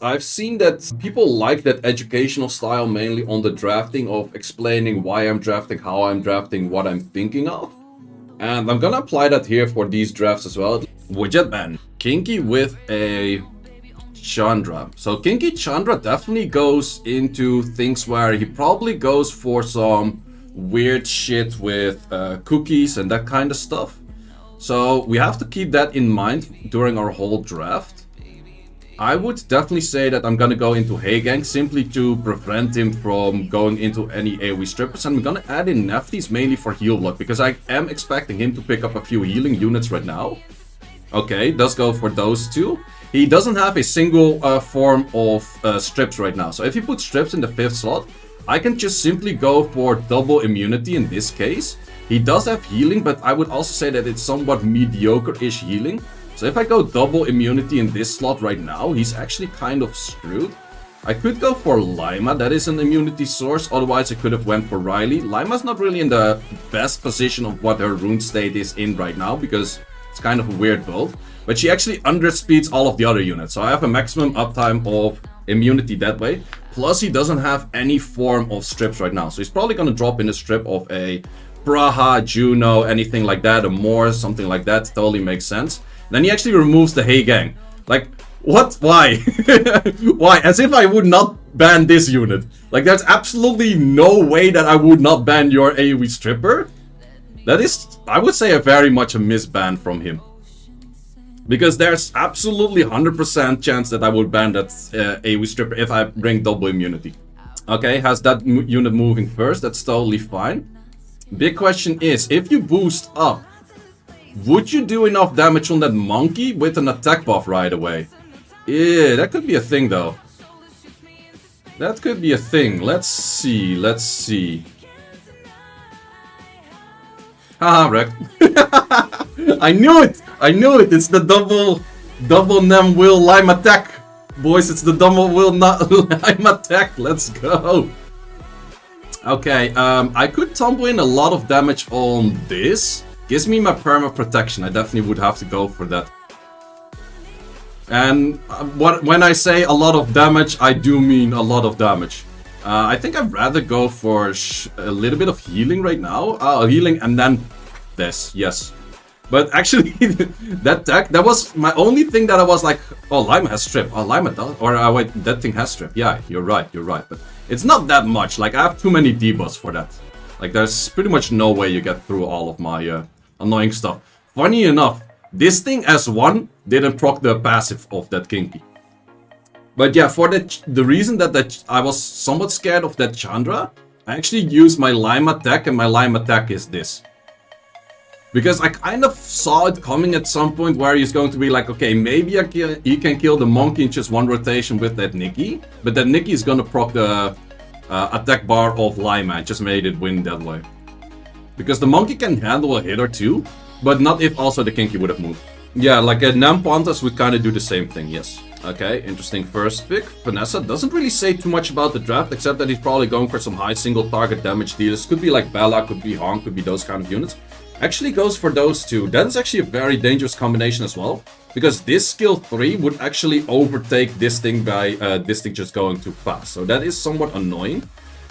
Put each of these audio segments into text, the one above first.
I've seen that people like that educational style mainly on the drafting of explaining why I'm drafting, how I'm drafting, what I'm thinking of. And I'm gonna apply that here for these drafts as well. Widget ban. Kinky with a Chandra. So Kinky Chandra definitely goes into things where he probably goes for some weird shit with cookies and that kind of stuff. So we have to keep that in mind during our whole draft. I would definitely say that I'm gonna go into Heigang simply to prevent him from going into any AoE strippers, and I'm gonna add in Nefties mainly for heal block because I am expecting him to pick up a few healing units right now. Okay, does go for those two. He doesn't have a single form of strips right now, so if you put strips in the 5th slot, I can just simply go for double immunity in this case. He does have healing, but I would also say that it's somewhat mediocre-ish healing. So if I go double immunity in this slot right now, he's actually kind of screwed. I could go for Lima, that is an immunity source, otherwise I could have went for Riley. Lima's not really in the best position of what her rune state is in right now, because it's kind of a weird build. But she actually underspeeds all of the other units, so I have a maximum uptime of immunity that way. Plus he doesn't have any form of strips right now, so he's probably going to drop in a strip of a Praha, Juno, anything like that, a Moor, something like that, totally makes sense. Then he actually removes the Heigang. Like, what? Why? Why? As if I would not ban this unit. Like, there's absolutely no way that I would not ban your AoE stripper. That is, I would say, a very much a misban from him. Because there's absolutely 100% chance that I would ban that AoE stripper if I bring double immunity. Okay, has that unit moving first, that's totally fine. Big question is, if you boost up, would you do enough damage on that monkey with an attack buff right away? Yeah, that could be a thing though. That could be a thing. Let's see, let's see. Haha, wrecked. I knew it! I knew it! It's the double nem will lime attack! Boys, it's the double will not lime attack! Let's go! Okay, I could tumble in a lot of damage on this. Gives me my perma protection. I definitely would have to go for that. And when I say a lot of damage, I do mean a lot of damage. I think I'd rather go for a little bit of healing right now. Healing and then this, yes. But actually, that deck, that was my only thing that I was like, oh, Lima has strip. Oh, Lima does. Or wait, that thing has strip. Yeah, you're right, you're right. But it's not that much. Like, I have too many debuffs for that. Like, there's pretty much no way you get through all of my annoying stuff. Funny enough, this thing as one didn't proc the passive of that Kinky. But yeah, for the reason that I was somewhat scared of that Chandra, I actually used my Lime attack, and my Lime attack is this. Because I kind of saw it coming at some point where he's going to be like, okay, maybe he can kill the monkey in just one rotation with that Nikki, but that Nikki is gonna proc the attack bar of Lima. I just made it win that way. Because the monkey can handle a hit or two, but not if also the Kinky would have moved. Yeah, like a Nampantas would kind of do the same thing, yes. Okay, interesting first pick. Vanessa doesn't really say too much about the draft, except that he's probably going for some high single target damage dealers. Could be like Bella, could be Hong, could be those kind of units. Actually goes for those two. That is actually a very dangerous combination as well. Because this skill 3 would actually overtake this thing by this thing just going too fast. So that is somewhat annoying.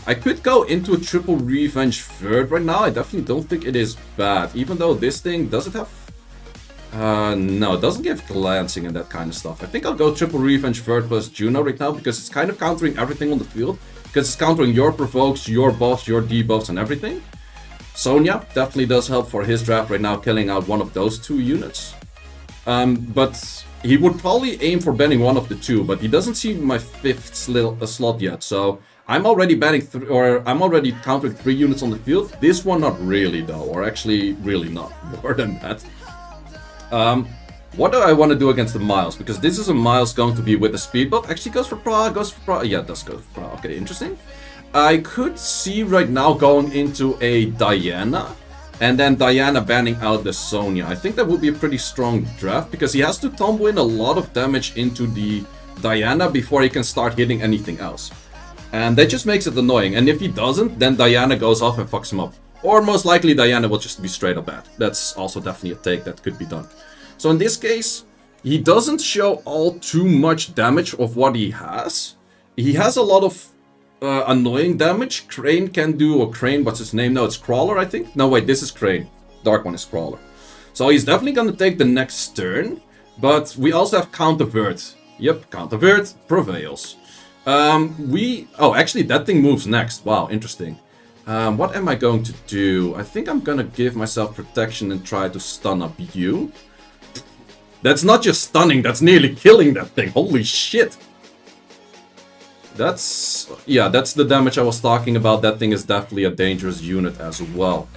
I could go into a triple revenge third right now. I definitely don't think it is bad. Even though this thing, does it have... no, it doesn't give glancing and that kind of stuff. I think I'll go triple revenge third plus Juno right now. Because it's kind of countering everything on the field. Because it's countering your provokes, your buffs, your debuffs and everything. Sonya definitely does help for his draft right now, killing out one of those two units. But he would probably aim for banning one of the two, but he doesn't see my 5th slot yet. So I'm already banning I'm already countering 3 units on the field. This one not really though, or actually really not, more than that. What do I want to do against the Miles? Because this is a Miles going to be with a speed buff. Actually goes for Pra, yeah, it does go for Pra. Okay, interesting. I could see right now going into a Diana, and then Diana banning out the Sonya. I think that would be a pretty strong draft, because he has to tumble in a lot of damage into the Diana before he can start hitting anything else. And that just makes it annoying, and if he doesn't, then Diana goes off and fucks him up. Or most likely Diana will just be straight up bad. That's also definitely a take that could be done. So in this case, He doesn't show all too much damage of what he has. He has a lot of annoying damage. Crane can do, or Crane, what's his name? No, it's Crawler, I think. No, wait, this is Crane. Dark one is Crawler. So he's definitely gonna take the next turn. But we also have Countervert. Yep, Countervert prevails. Oh, actually, that thing moves next. Wow, interesting. What am I going to do? I think I'm gonna give myself protection and try to stun up you. That's not just stunning, that's nearly killing that thing. Holy shit. Yeah, that's the damage I was talking about. That thing is definitely a dangerous unit as well.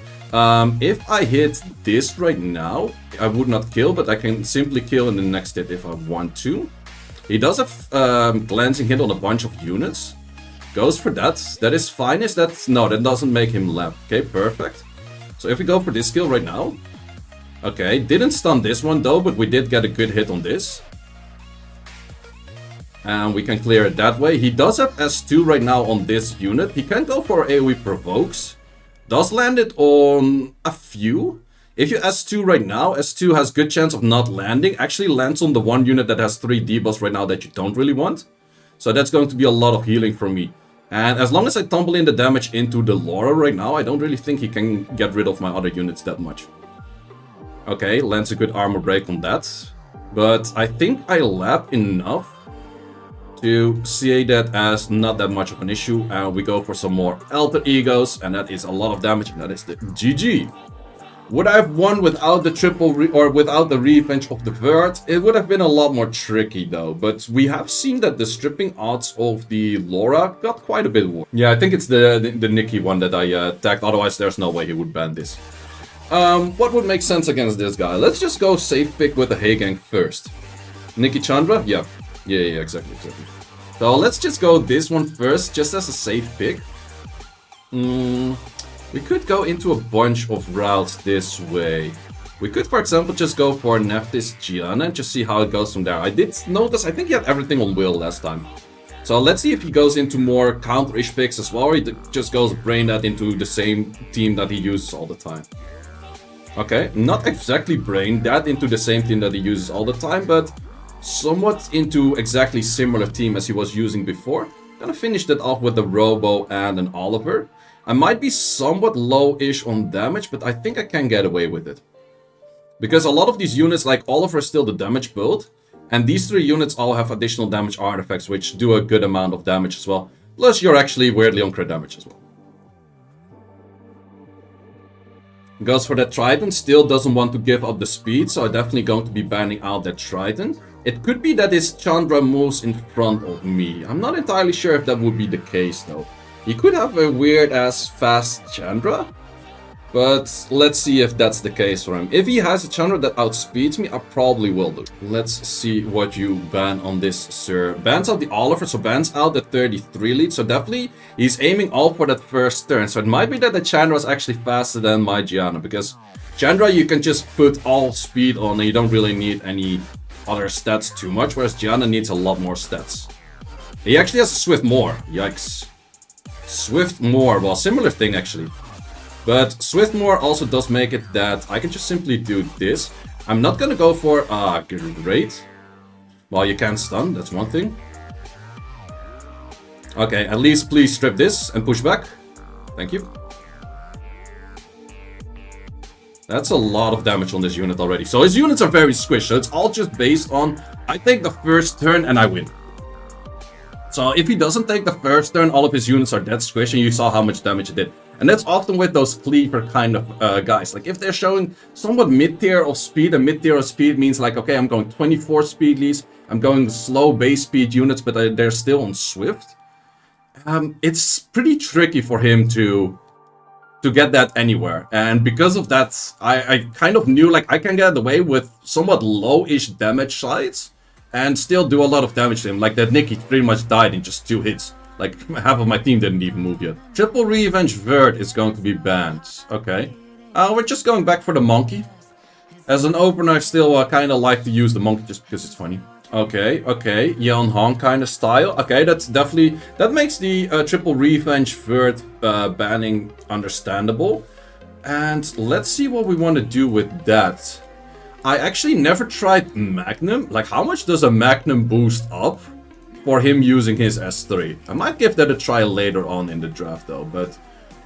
If I hit this right now, I would not kill, but I can simply kill in the next hit if I want to. He does have glancing hit on a bunch of units. Goes for that. That is fine. Is that... No, that doesn't make him left. Okay, perfect. So if we go for this skill right now... Okay, didn't stun this one though, but we did get a good hit on this. And we can clear it that way. He does have S2 right now on this unit. He can go for AoE provokes. Does land it on a few. If you S2 right now, S2 has good chance of not landing. Actually lands on the one unit that has 3 debuffs right now that you don't really want. So that's going to be a lot of healing for me. And as long as I tumble in the damage into the Laura right now, I don't really think he can get rid of my other units that much. Okay, lands a good armor break on that. But I think I lap enough to see that as not that much of an issue. And we go for some more Alter Egos, and that is a lot of damage, and that is the GG. Would I have won without the without the Revenge of the Vert? It would have been a lot more tricky though, but we have seen that the stripping odds of the Laura got quite a bit worse. Yeah, I think it's the Nikki one that I tagged, otherwise there's no way he would ban this. What would make sense against this guy? Let's just go safe pick with the Heigang first. Nikki Chandra? Yeah, exactly. So let's just go this one first, just as a safe pick. We could go into a bunch of routes this way. We could, for example, just go for Nephthys Gianna and just see how it goes from there. I did notice, I think he had everything on will last time. So let's see if he goes into more counter-ish picks as well, or he just goes brain that into the same team that he uses all the time. Okay, not exactly brain that into the same team that he uses all the time, but somewhat into exactly similar team as he was using before. Gonna finish that off with a Robo and an Oliver. I might be somewhat low-ish on damage, but I think I can get away with it. Because a lot of these units, like Oliver, is still the damage build. And these 3 units all have additional damage artifacts, which do a good amount of damage as well. Plus, you're actually weirdly on crit damage as well. Goes for that Triton, still doesn't want to give up the speed, so I'm definitely going to be banning out that Triton. It could be that his Chandra moves in front of me. I'm not entirely sure if that would be the case though. He could have a weird-ass fast Chandra, but let's see if that's the case for him. If he has a Chandra that outspeeds me, I probably will do. Let's see what you ban on this, sir. Bans out the Oliver, so bans out the 33 lead, so definitely he's aiming all for that first turn. So it might be that the Chandra is actually faster than my Gianna, because Chandra you can just put all speed on and you don't really need any other stats too much, whereas Gianna needs a lot more stats. He actually has a Swift more, yikes. Swift more, well, similar thing actually. But Swift more also does make it that I can just simply do this. I'm not gonna go for, great. Well, you can't stun, that's one thing. Okay, at least please strip this and push back. Thank you. That's a lot of damage on this unit already. So his units are very squished, so it's all just based on, I take the first turn and I win. So if he doesn't take the first turn, all of his units are dead squished, and you saw how much damage it did. And that's often with those cleaver kind of guys. Like if they're showing somewhat mid-tier of speed, and mid-tier of speed means like, okay, I'm going 24 speed leads, I'm going slow base speed units, but they're still on Swift. It's pretty tricky for him to get that anywhere. And because of that, I kind of knew like I can get away with somewhat low-ish damage sides and still do a lot of damage to him. Like that Nikki pretty much died in just 2 hits. Like half of my team didn't even move yet. Triple Revenge Vert is going to be banned. Okay. We're just going back for the monkey. As an opener, I still kind of like to use the monkey just because it's funny. Okay. Yeon Hong kind of style. Okay, that's definitely... That makes the Triple Revenge Vert banning understandable. And let's see what we want to do with that. I actually never tried Magnum. Like, how much does a Magnum boost up for him using his S3? I might give that a try later on in the draft though, but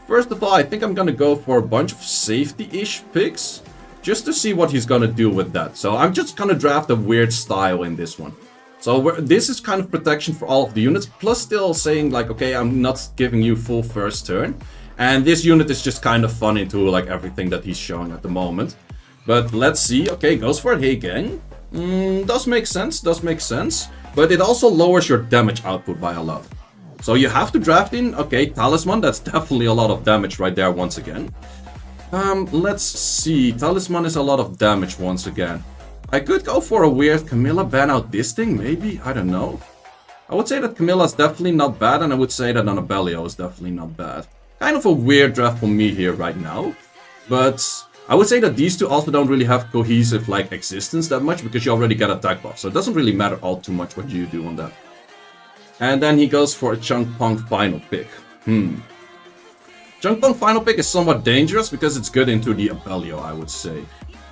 first of all, I think I'm gonna go for a bunch of safety-ish picks, just to see what he's gonna do with that. So I'm just gonna draft a weird style in this one. So this is kind of protection for all of the units, plus still saying like, okay, I'm not giving you full first turn. And this unit is just kind of fun into like everything that he's showing at the moment. But let's see. Okay, goes for a Hey Gang. Does make sense, does make sense. But it also lowers your damage output by a lot. So you have to draft in, okay, Talisman. That's definitely a lot of damage right there once again. Let's see. Talisman is a lot of damage once again. I could go for a weird Camilla, ban out this thing, maybe? I don't know. I would say that Camilla is definitely not bad, and I would say that Annabellio is definitely not bad. Kind of a weird draft for me here right now. But I would say that these two also don't really have cohesive like existence that much, because you already get attack buff. So it doesn't really matter all too much what you do on that. And then he goes for a Chunk Punk final pick. Chunk Punk final pick is somewhat dangerous because it's good into the Abellio, I would say.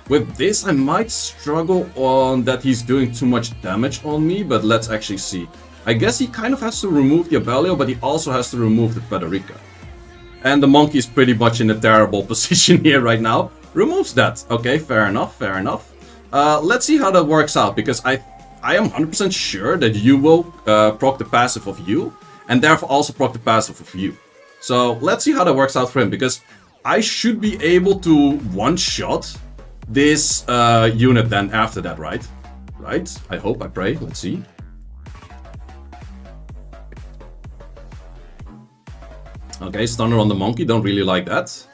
With this, I might struggle on that he's doing too much damage on me, but let's actually see. I guess he kind of has to remove the Abellio, but he also has to remove the Federica. And the monkey is pretty much in a terrible position here right now. Removes that. Okay, fair enough, fair enough. Let's see how that works out, because I am 100% sure that you will proc the passive of you, and therefore also proc the passive of you. So let's see how that works out for him, because I should be able to one-shot this unit then after that, right? Right? I hope, I pray. Let's see. Okay, stunner on the monkey. Don't really like that.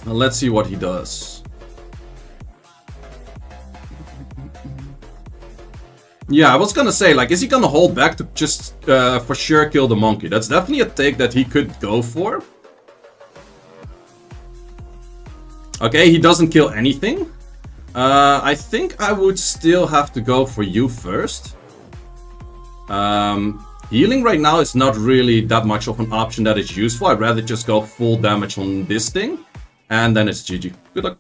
Let's see what he does. Yeah, I was gonna say, like, is he gonna hold back to just for sure kill the monkey? That's definitely a take that he could go for. Okay, he doesn't kill anything. I think I would still have to go for you first. Healing right now is not really that much of an option that is useful. I'd rather just go full damage on this thing. And then it's GG. Good luck.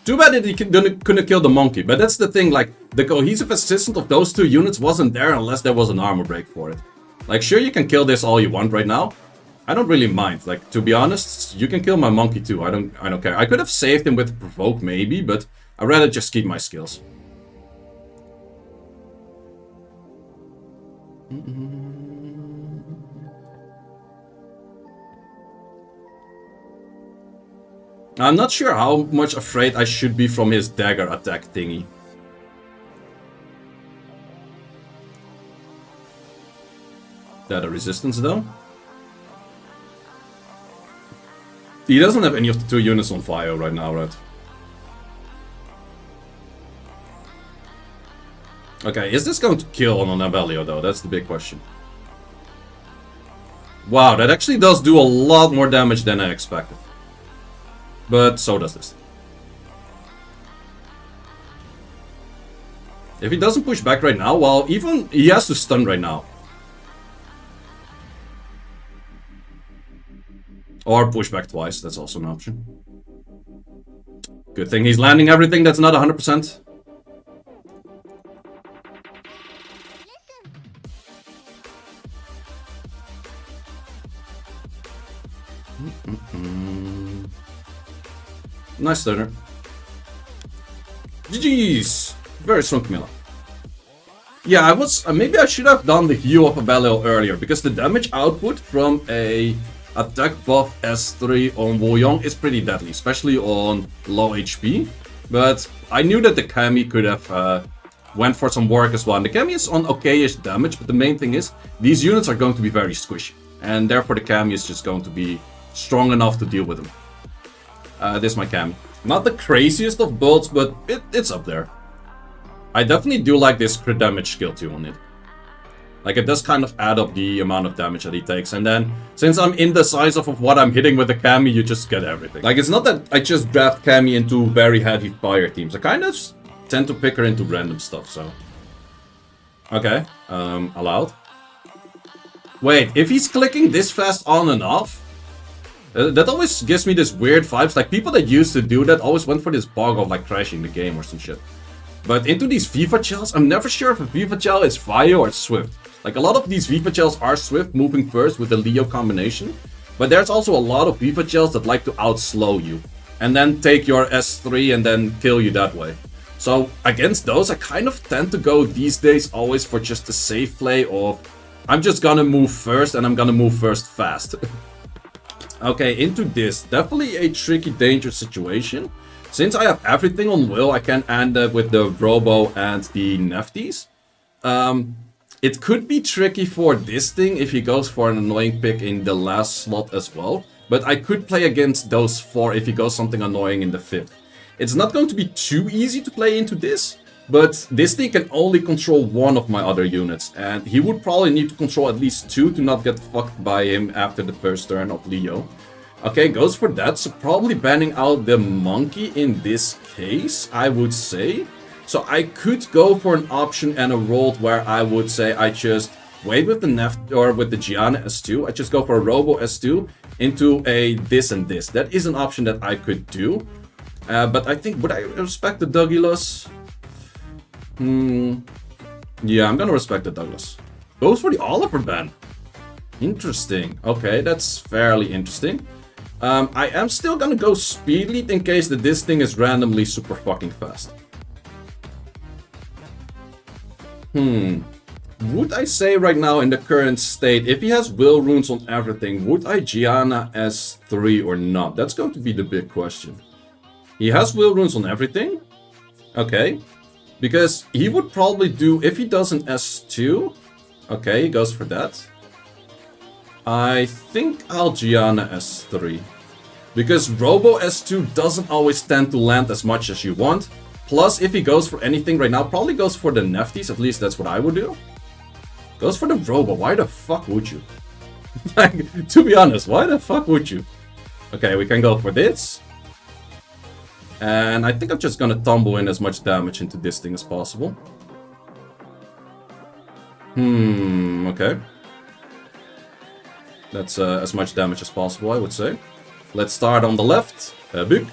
Too bad that he couldn't kill the monkey. But that's the thing, like, the cohesive assistance of those two units wasn't there unless there was an armor break for it. Like, sure, you can kill this all you want right now. I don't really mind. Like, to be honest, you can kill my monkey too. I don't care. I could have saved him with provoke maybe, but I'd rather just keep my skills. I'm not sure how much afraid I should be from his dagger attack thingy. That a resistance though? He doesn't have any of the two units on fire right now, right? Okay, is this going to kill on Abellio though? That's the big question. Wow, that actually does do a lot more damage than I expected. But so does this. If he doesn't push back right now, well, even he has to stun right now. Or push back twice, that's also an option. Good thing he's landing everything that's not 100%. Nice stunner. GG's! Very strong Camilla. Yeah, I was... maybe I should have done the heal of Abellio earlier, because the damage output from a attack buff S3 on Wu Yong is pretty deadly, especially on low HP. But I knew that the Kami could have went for some work as well. And the Kami is on okay-ish damage, but the main thing is, these units are going to be very squishy. And therefore the Kami is just going to be strong enough to deal with them. This is my Kami. Not the craziest of builds, but it's up there. I definitely do like this crit damage skill too on it. Like, it does kind of add up the amount of damage that he takes. And then, since I'm indecisive of what I'm hitting with the Kami, you just get everything. Like, it's not that I just draft Kami into very heavy fire teams. I kind of tend to pick her into random stuff, so... Okay, allowed. Wait, if he's clicking this fast on and off... That always gives me this weird vibes. Like, people that used to do that always went for this bug of, like, crashing the game or some shit. But into these Viva Gels, I'm never sure if a Viva Gel is Vio or Swift. Like, a lot of these Viva Gels are Swift, moving first with the Leo combination. But there's also a lot of Viva Gels that like to outslow you. And then take your S3 and then kill you that way. So, against those, I kind of tend to go these days always for just a safe play of... I'm just gonna move first, and I'm gonna move first fast. Okay, into this. Definitely a tricky, dangerous situation. Since I have everything on Will, I can end up with the Robo and the Nefties. It could be tricky for this thing if he goes for an annoying pick in the last slot as well. But I could play against those 4 if he goes something annoying in the 5th. It's not going to be too easy to play into this. But this thing can only control 1 of my other units. And he would probably need to control at least 2 to not get fucked by him after the first turn of Leo. Okay, goes for that. So probably banning out the monkey in this case, I would say. So I could go for an option and a roll where I would say I just wait with the Neft or with the Gianna S2. I just go for a Robo S2 into a this and this. That is an option that I could do. But I think, would I respect the Douglas? Yeah, I'm gonna respect the Douglas. Goes for the Oliver ban. Interesting. Okay, that's fairly interesting. I am still gonna go speed lead in case that this thing is randomly super fucking fast. Would I say right now in the current state, if he has will runes on everything, would I Gianna S3 or not? That's going to be the big question. He has will runes on everything. Okay. Because he would probably do, if he does an S2, okay, he goes for that. I think I'll Gianna S3. Because Robo S2 doesn't always tend to land as much as you want. Plus, if he goes for anything right now, probably goes for the Nefties, at least that's what I would do. Goes for the Robo, why the fuck would you? Like, to be honest, why the fuck would you? Okay, we can go for this. And I think I'm just gonna tumble in as much damage into this thing as possible. Okay. That's as much damage as possible, I would say. Let's start on the left. A big,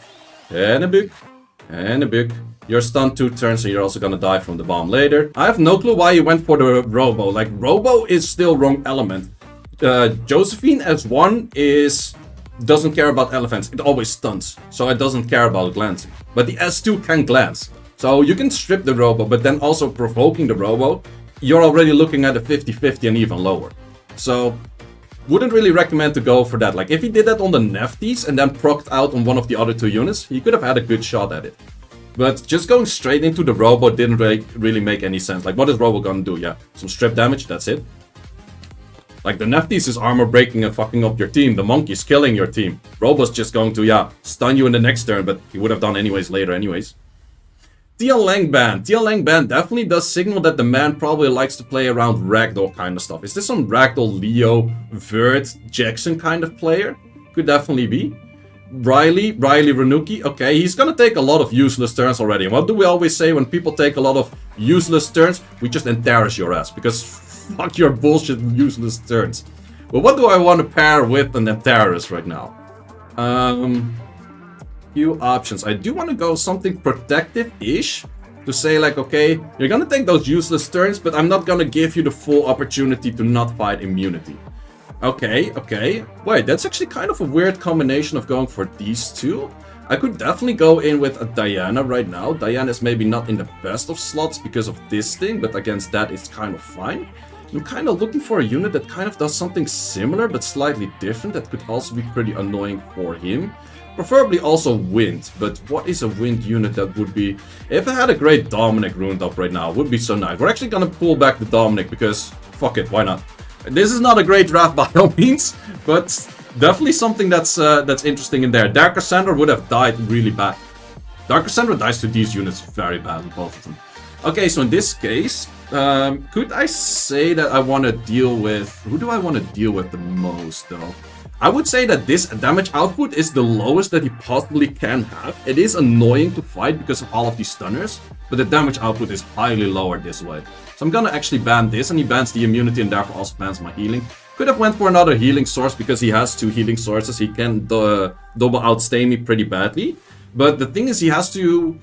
and a big, and a big. You're stunned 2 turns, and you're also gonna die from the bomb later. I have no clue why you went for the Robo. Like, Robo is still wrong element. Josephine S1 doesn't care about elephants, it always stuns, so it doesn't care about glancing. But the S2 can glance, so you can strip the Robo, but then also provoking the Robo, you're already looking at a 50-50 and even lower. So, wouldn't really recommend to go for that. Like, if he did that on the Nefties and then procced out on one of the other 2 units, he could have had a good shot at it. But just going straight into the Robo didn't really make any sense. Like, what is Robo gonna do? Yeah, some strip damage, that's it. Like, the Nefties is armor breaking and fucking up your team. The Monkey's killing your team. Robo's just going to, yeah, stun you in the next turn, but he would have done anyways later anyways. TL Lang ban. TL Lang ban definitely does signal that the man probably likes to play around Ragdoll kind of stuff. Is this some Ragdoll, Leo, Vert, Jackson kind of player? Could definitely be. Riley Renuki. Okay, he's gonna take a lot of useless turns already. And what do we always say when people take a lot of useless turns? We just embarrass your ass, because fuck your bullshit useless turns. But what do I want to pair with an Antares right now? Few options. I do want to go something protective-ish. To say like, okay, you're gonna take those useless turns, but I'm not gonna give you the full opportunity to not fight immunity. Okay. Wait, that's actually kind of a weird combination of going for these 2. I could definitely go in with a Diana right now. Diana is maybe not in the best of slots because of this thing, but against that it's kind of fine. I'm kind of looking for a unit that kind of does something similar but slightly different that could also be pretty annoying for him. Preferably also wind, but what is a wind unit that would be... If I had a great Dominic ruined up right now, it would be so nice. We're actually gonna pull back the Dominic because fuck it, why not? This is not a great draft by all means, but definitely something that's interesting in there. Dark Cassandra would have died really bad. Dark Cassandra dies to these units very badly, both of them. Okay, so in this case, could I say that I want to deal with... Who do I want to deal with the most, though? I would say that this damage output is the lowest that he possibly can have. It is annoying to fight because of all of these stunners, but the damage output is highly lower this way. So I'm gonna actually ban this, and he bans the immunity and therefore also bans my healing. Could have went for another healing source because he has 2 healing sources. He can double outstay me pretty badly. But the thing is, he has to...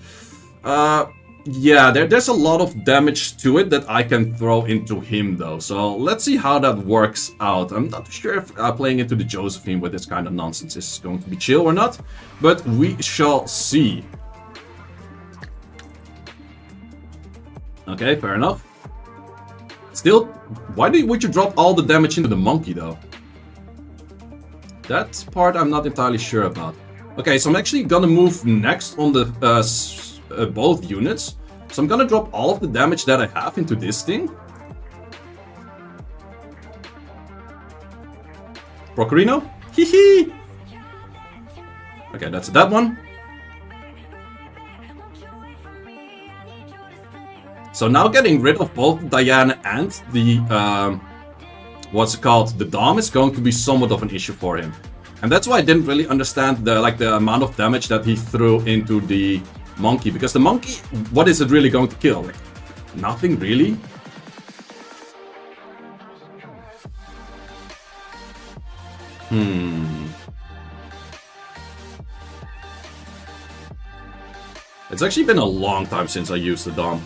yeah, there's a lot of damage to it that I can throw into him though. So let's see how that works out. I'm not sure if playing into the Josephine with this kind of nonsense is going to be chill or not. But we shall see. Okay, fair enough. Still, why would you drop all the damage into the monkey though? That part I'm not entirely sure about. Okay, so I'm actually gonna move next on the both units. So I'm gonna drop all of the damage that I have into this thing. Procorino? Hee hee! Okay, that's that one. So now getting rid of both Diana and the, what's it called, the Dom is going to be somewhat of an issue for him. And that's why I didn't really understand the amount of damage that he threw into the monkey. Because the monkey, what is it really going to kill? Like, nothing really. It's actually been a long time since I used the Dom.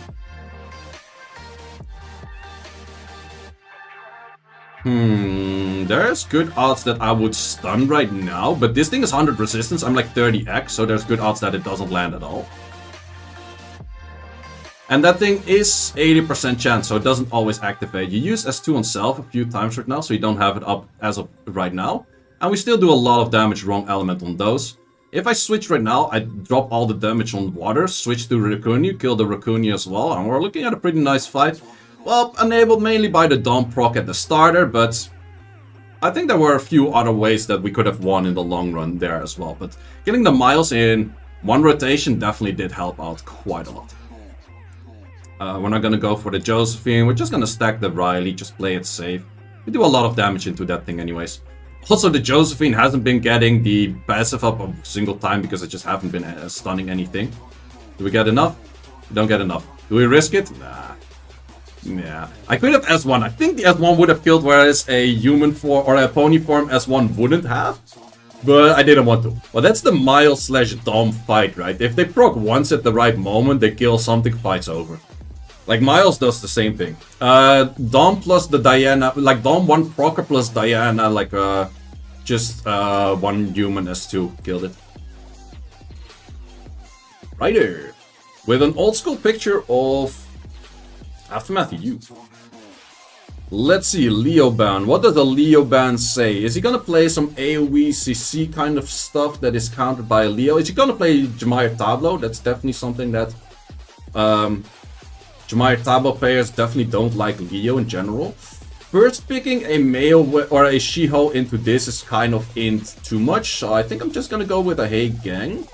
There's good odds that I would stun right now, but this thing is 100 resistance. I'm like 30x, so there's good odds that it doesn't land at all. And that thing is 80% chance, so it doesn't always activate. You use S2 on self a few times right now, so you don't have it up as of right now. And we still do a lot of damage wrong element on those. If I switch right now, I drop all the damage on water, switch to Raccoon, kill the Raccoon as well, and we're looking at a pretty nice fight. Well, enabled mainly by the Dom proc at the starter, but I think there were a few other ways that we could have won in the long run there as well. But getting the Miles in one rotation definitely did help out quite a lot. We're not going to go for the Josephine, we're just going to stack the Riley, just play it safe. We do a lot of damage into that thing anyways. Also, the Josephine hasn't been getting the passive up a single time because it just haven't been stunning anything. Do we get enough? We don't get enough. Do we risk it? Nah. Yeah, I could have S1. I think the S1 would have killed, whereas a human form or a pony form S1 wouldn't have. But I didn't want to. Well, that's the Miles / Dom fight, right? If they proc once at the right moment, they kill something, fight's over. Like Miles does the same thing. Dom plus the Diana, like Dom 1 procer plus Diana, like just 1 human S2 killed it. Righter. With an old school picture of Aftermath EU. Let's see, Leoban. What does the Leoban say? Is he gonna play some AoE CC kind of stuff that is countered by Leo? Is he gonna play Jemire Tableau? That's definitely something that Jemire Tableau players definitely don't like Leo in general. First picking a male or a Shiho into this is kind of too much, so I think I'm just gonna go with a Hey Gang.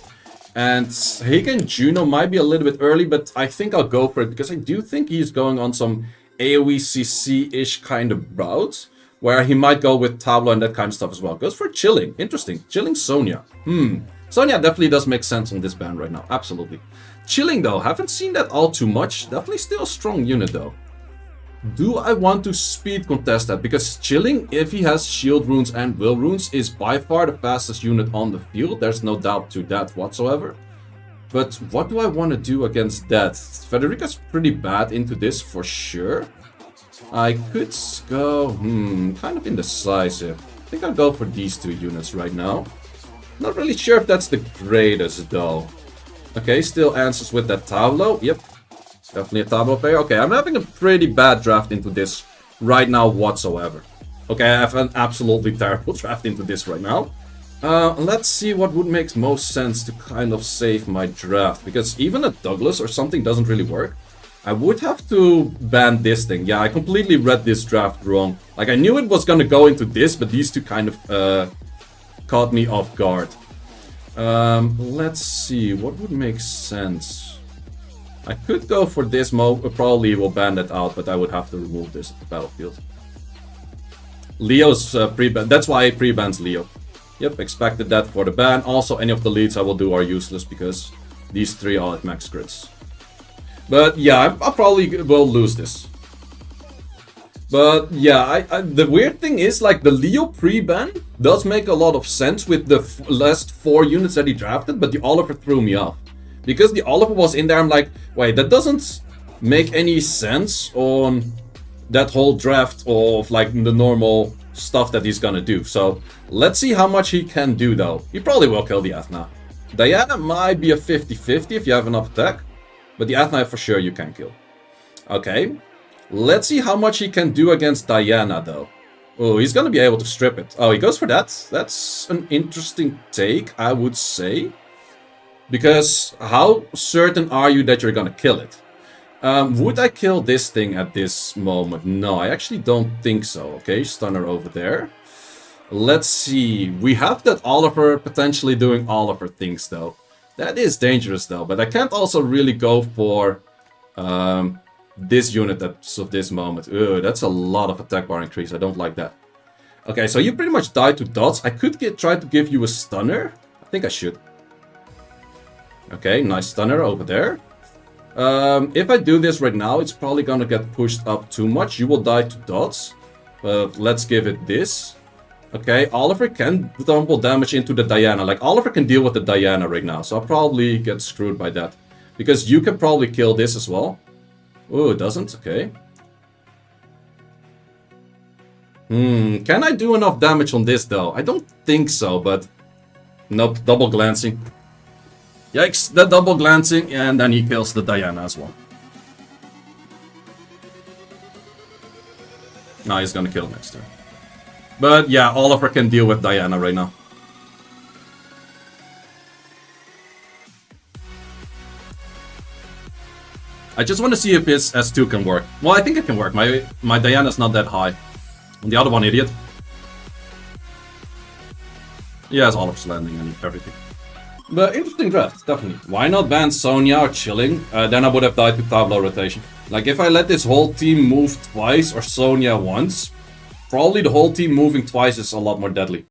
And Hagen Juno might be a little bit early, but I think I'll go for it because I do think he's going on some AoE CC-ish kind of route where he might go with Tableau and that kind of stuff as well. Goes for Chilling. Interesting. Chilling Sonya. Sonya definitely does make sense on this band right now. Absolutely. Chilling though, haven't seen that all too much. Definitely still a strong unit though. Do I want to speed contest that? Because Chilling, if he has shield runes and will runes, is by far the fastest unit on the field. There's no doubt to that whatsoever. But what do I want to do against that? Federica's pretty bad into this for sure. I could go, kind of indecisive. I think I'll go for these 2 units right now. Not really sure if that's the greatest though. Okay, still answers with that Tableau. Yep. Definitely a Tableau player. Okay, I'm having a pretty bad draft into this right now whatsoever. Okay, I have an absolutely terrible draft into this right now. Let's see what would make most sense to kind of save my draft. Because even a Douglas or something doesn't really work. I would have to ban this thing. Yeah, I completely read this draft wrong. Like, I knew it was gonna go into this, but these 2 kind of caught me off guard. Let's see, what would make sense? I could go for this mode, probably will ban that out, but I would have to remove this at the battlefield. Leo's pre-ban, that's why I pre-bans Leo. Yep, expected that for the ban. Also, any of the leads I will do are useless because these 3 are at max crits. But yeah, I probably will lose this. But yeah, the weird thing is, like, the Leo pre-ban does make a lot of sense with the last 4 units that he drafted, but the Oliver threw me off. Because the Oliver was in there, I'm like, wait, that doesn't make any sense on that whole draft of, like, the normal stuff that he's gonna do. So, let's see how much he can do, though. He probably will kill the Athena. Diana might be a 50-50 if you have enough attack, but the Athena for sure you can kill. Okay. Let's see how much he can do against Diana, though. Oh, he's gonna be able to strip it. Oh, he goes for that. That's an interesting take, I would say. Because how certain are you that you're gonna kill it? Would I kill this thing at this moment? No, I actually don't think so. Okay, stunner over there. Let's see. We have that Oliver potentially doing Oliver things, though. That is dangerous, though. But I can't also really go for this unit as of this moment. Ugh, that's a lot of attack bar increase. I don't like that. Okay, so you pretty much died to dots. I could try to give you a stunner. I think I should. Okay, nice stunner over there. If I do this right now, it's probably gonna get pushed up too much. You will die to dots. But let's give it this. Okay, Oliver can tumble damage into the Diana. Like, Oliver can deal with the Diana right now. So I'll probably get screwed by that. Because you can probably kill this as well. Oh, it doesn't? Okay. Can I do enough damage on this, though? I don't think so, but... Nope, double glancing. Yikes, that double glancing, and then he kills the Diana as well. Now he's gonna kill next turn. But yeah, Oliver can deal with Diana right now. I just want to see if his S2 can work. Well, I think it can work. My Diana's not that high. And the other one, idiot. Yeah, it's Oliver's landing and everything. But interesting draft, definitely. Why not ban Sonya or Chilling? Then I would have died to Tableau rotation. Like, if I let this whole team move twice or Sonya once, probably the whole team moving twice is a lot more deadly.